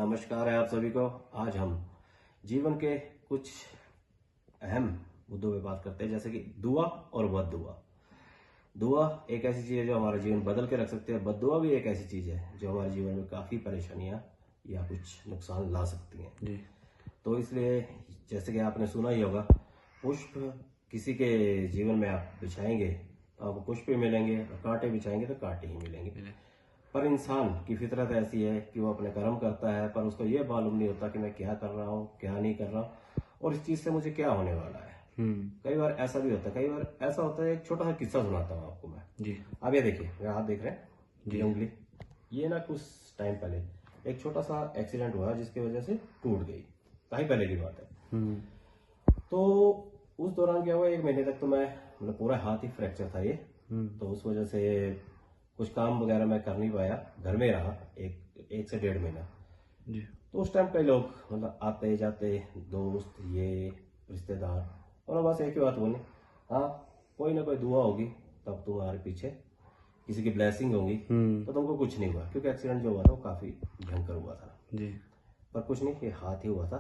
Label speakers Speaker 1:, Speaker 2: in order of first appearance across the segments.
Speaker 1: नमस्कार है आप सभी को। आज हम जीवन के कुछ अहम मुद्दों पे बात करते हैं, जैसे कि दुआ और बद्दुआ। दुआ एक ऐसी चीज़ है जो हमारा जीवन बदल के रख सकती है। बद्दुआ भी एक ऐसी चीज़ है जो हमारे जीवन में काफ़ी परेशानियां या कुछ नुकसान ला सकती हैं
Speaker 2: जी।
Speaker 1: तो इसलिए जैसे कि आपने सुना ही होगा, पुष्प किसी के जीवन में आप बिछाएंगे तो आपको पुष्प ही मिलेंगे, और कांटे बिछाएंगे तो कांटे ही मिलेंगे। पर इंसान की फितरत ऐसी है कि वो अपने कर्म करता है, पर उसको ये मालूम नहीं होता कि मैं क्या कर रहा हूँ, क्या नहीं कर रहा हूँ, और इस चीज़ से मुझे क्या होने वाला है। कई बार ऐसा भी होता है, कई बार ऐसा होता है। एक छोटा सा किस्सा सुनाता हूँ आपको मैं।
Speaker 2: जी।
Speaker 1: आप ये देखिए, मेरा हाथ देख रहे हैं,
Speaker 2: जी।
Speaker 1: उंगली, ये ना कुछ टाइम पहले एक छोटा सा एक्सीडेंट हुआ जिसकी वजह से टूट गई। काफी पहले की बात है। तो उस दौरान क्या हुआ, 1 महीने तक तो मैं मतलब पूरा हाथ ही फ्रैक्चर था ये। तो उस वजह से कुछ काम वगैरह मैं कर नहीं पाया, घर में रहा एक से 1.5 महीना।
Speaker 2: जी।
Speaker 1: तो उस टाइम कई लोग मतलब आते जाते, दोस्त, ये रिश्तेदार, और बस एक ही बात बोली, हाँ कोई ना कोई दुआ होगी तब तुम्हारे पीछे, किसी की ब्लेसिंग होगी तो तुमको कुछ नहीं हुआ, क्योंकि एक्सीडेंट जो हुआ था वो काफी भयंकर हुआ था।
Speaker 2: जी।
Speaker 1: पर कुछ नहीं, ये हाथ ही हुआ था।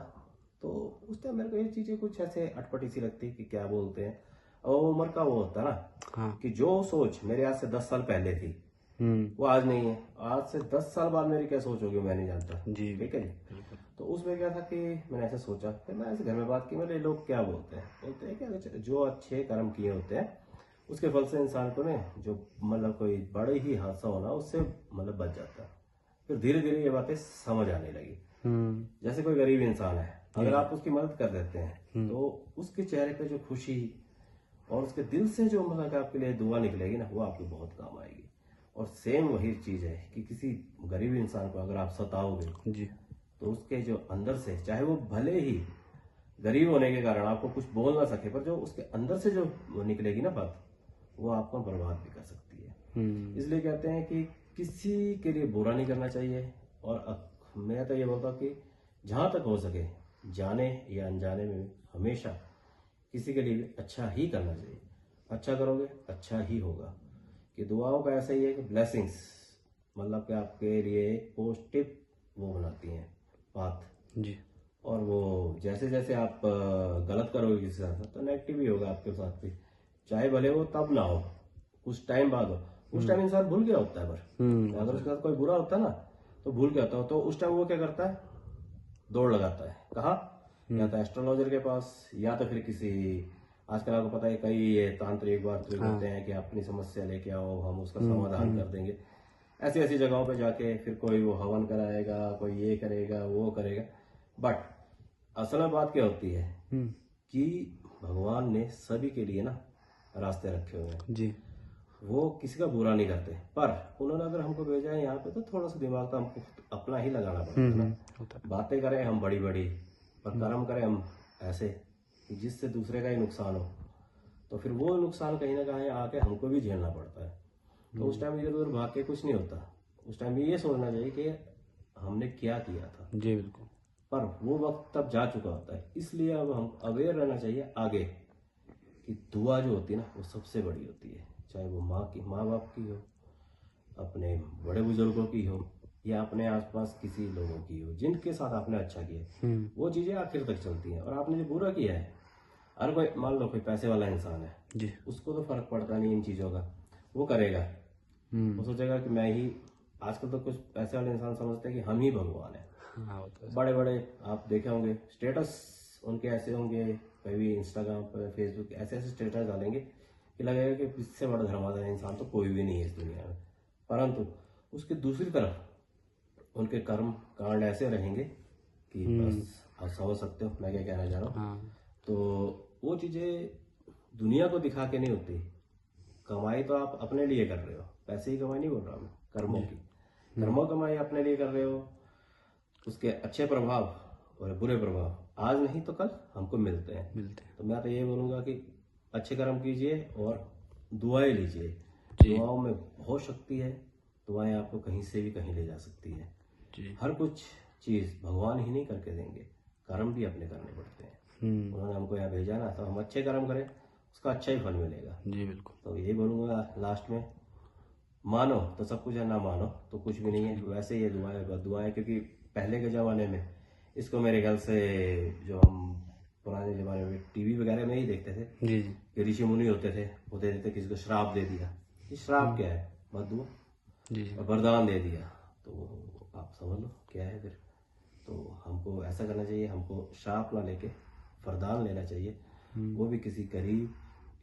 Speaker 1: तो उस टाइम मेरे को ये चीजें कुछ ऐसे अटपटी सी लगती कि क्या बोलते हैं, और उम्र का वो होता ना,
Speaker 2: हाँ।
Speaker 1: कि जो सोच मेरे आज से 10 साल पहले थी वो आज नहीं है। आज से 10 साल बाद मेरी क्या सोच होगी मैं नहीं जानता।
Speaker 2: जी।
Speaker 1: ठीक है जी। तो उसमें क्या था कि मैंने ऐसे सोचा, फिर मैं ऐसे घर में बात की, मेरे लोग क्या बोलते हैं कि जो अच्छे कर्म किए होते हैं उसके फल से इंसान को ना, जो मतलब कोई बड़े ही हादसा होना उससे मतलब बच जाता है। फिर धीरे धीरे ये बातें समझ आने लगी। जैसे कोई गरीब इंसान है, अगर आप उसकी मदद कर देते हैं तो उसके चेहरे पे जो खुशी और उसके दिल से जो मतलब आपके लिए दुआ निकलेगी ना, वो आपको बहुत काम आएगी। और सेम वही चीज है कि किसी गरीब इंसान को अगर आप सताओगे
Speaker 2: जी।
Speaker 1: तो उसके जो अंदर से, चाहे वो भले ही गरीब होने के कारण आपको कुछ बोल ना सके, पर जो उसके अंदर से जो वो निकलेगी ना बात, वो आपको बर्बाद भी कर सकती है। इसलिए कहते हैं कि किसी के लिए बुरा नहीं करना चाहिए। और मैं तो ये बोलता हूँ कि जहां तक हो सके, जाने या अनजाने में, हमेशा किसी के लिए भी अच्छा ही करना चाहिए। अच्छा करोगे अच्छा ही होगा। कि दुआओं का ऐसा ही है कि ब्लेसिंग्स मतलब कि आपके लिए पॉजिटिव वो बनाती हैं बात।
Speaker 2: जी।
Speaker 1: और वो जैसे जैसे आप गलत करोगे किसी के साथ तो नेगेटिव ही होगा आपके साथ भी, चाहे भले वो तब ना हो, कुछ टाइम बाद हो। उस टाइम इंसान भूल गया होता है, पर अगर उसके साथ कोई बुरा होता है ना तो भूल गया होता है। तो उस टाइम वो क्या करता है, दौड़ लगाता है कहाँ, या तो एस्ट्रोलॉजर के पास, या तो फिर किसी, आजकल आपको पता है कई ये तांत्रिक वांत्रिक होते हैं कि अपनी समस्या लेके आओ, हम उसका समाधान कर देंगे। ऐसी ऐसी जगहों पे जाके फिर कोई वो हवन कराएगा, कोई ये करेगा वो करेगा। बट असल में बात क्या होती है कि भगवान ने सभी के लिए ना रास्ते रखे हुए हैं।
Speaker 2: जी।
Speaker 1: वो किसी का बुरा नहीं करते, पर उन्होंने अगर हमको भेजा है यहाँ पे तो थोड़ा सा दिमाग तो हमको अपना ही लगाना पड़ता है ना। बातें करें हम बड़ी बड़ी, पर कर्म करें हम ऐसे कि जिससे दूसरे का ही नुकसान हो, तो फिर वो नुकसान कहीं ना कहीं आके हमको भी झेलना पड़ता है। तो उस टाइम इधर उधर भाग के कुछ नहीं होता। उस टाइम ये सोचना चाहिए कि हमने क्या किया था।
Speaker 2: जी बिल्कुल।
Speaker 1: पर वो वक्त तब जा चुका होता है, इसलिए अब हम अवेयर रहना चाहिए आगे कि दुआ जो होती है ना वो सबसे बड़ी होती है। चाहे वो माँ बाप की हो, अपने बड़े बुजुर्गों की हो, या अपने आसपास किसी लोगों की हो जिनके साथ आपने अच्छा किया, वो चीजें आखिर तक चलती हैं। और आपने जो बुरा किया है, हर कोई, मान लो कोई पैसे वाला इंसान है
Speaker 2: जी।
Speaker 1: उसको तो फर्क पड़ता नहीं इन चीजों का, वो करेगा, वो सोचेगा कि मैं ही, आजकल तो कुछ पैसे वाले इंसान समझते हैं कि हम ही भगवान है। बड़े बड़े आप देखे होंगे स्टेटस उनके ऐसे होंगे, कभी इंस्टाग्राम पर, फेसबुक, ऐसे ऐसे स्टेटस डालेंगे कि लगेगा कि इससे बड़ा धर्मादा इंसान तो कोई भी नहीं है इस दुनिया में। परंतु उसकी दूसरी तरफ उनके कर्म कांड ऐसे रहेंगे कि बस आप समझ सकते हो मैं क्या कहना चाह रहा हूँ। तो वो चीजें दुनिया को दिखा के नहीं होती। कमाई तो आप अपने लिए कर रहे हो, पैसे की कमाई नहीं बोल रहा मैं, कर्मों की, कर्मों कमाई अपने लिए कर रहे हो। उसके अच्छे प्रभाव और बुरे प्रभाव आज नहीं तो कल हमको मिलते हैं। तो मैं तो ये बोलूंगा कि अच्छे कर्म कीजिए और दुआएं लीजिए। दुआओं में बहुत शक्ति है। दुआएं आपको कहीं से भी कहीं ले जा सकती है। हर कुछ चीज भगवान ही नहीं करके देंगे, कर्म भी अपने करने पड़ते हैं। उन्होंने हमको यहाँ भेजा ना, तो हम अच्छे कर्म करें, उसका अच्छा ही फल मिलेगा।
Speaker 2: जी बिल्कुल।
Speaker 1: तो यही बोलूंगा लास्ट में, मानो तो सब कुछ है, ना मानो तो कुछ भी नहीं है। वैसे ये दुआएं, क्योंकि पहले के ज़माने में इसको मेरे ख्याल से जो हम पुराने ज़माने में टीवी वगैरह में ही देखते थे
Speaker 2: जी
Speaker 1: कि ऋषि मुनि होते थे, वो दे देते किसी को श्राप दे दिया। ये श्राप क्या है? मत दो,
Speaker 2: जी
Speaker 1: और वरदान दे दिया तो आप समझ लो क्या है फिर। तो हमको ऐसा करना चाहिए, हमको श्राप ना लेके वरदान लेना चाहिए, वो भी किसी गरीब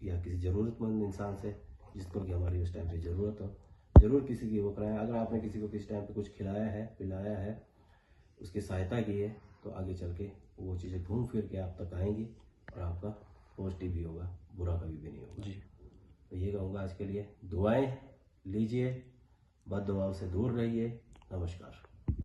Speaker 1: या किसी ज़रूरतमंद इंसान से जिसको कि हमारी उस टाइम पे ज़रूरत हो। ज़रूर किसी की वो कराएं। अगर आपने किसी को किस टाइम पे कुछ खिलाया है, पिलाया है, उसकी सहायता की है, तो आगे चल के वो चीज़ें घूम फिर के आप तक आएंगी और आपका पॉजिटिव भी होगा, बुरा कभी भी नहीं होगा
Speaker 2: जी।
Speaker 1: तो ये कहूँगा आज के लिए, दुआएं लीजिए, बद दुआओं से दूर रहिए। नमस्कार।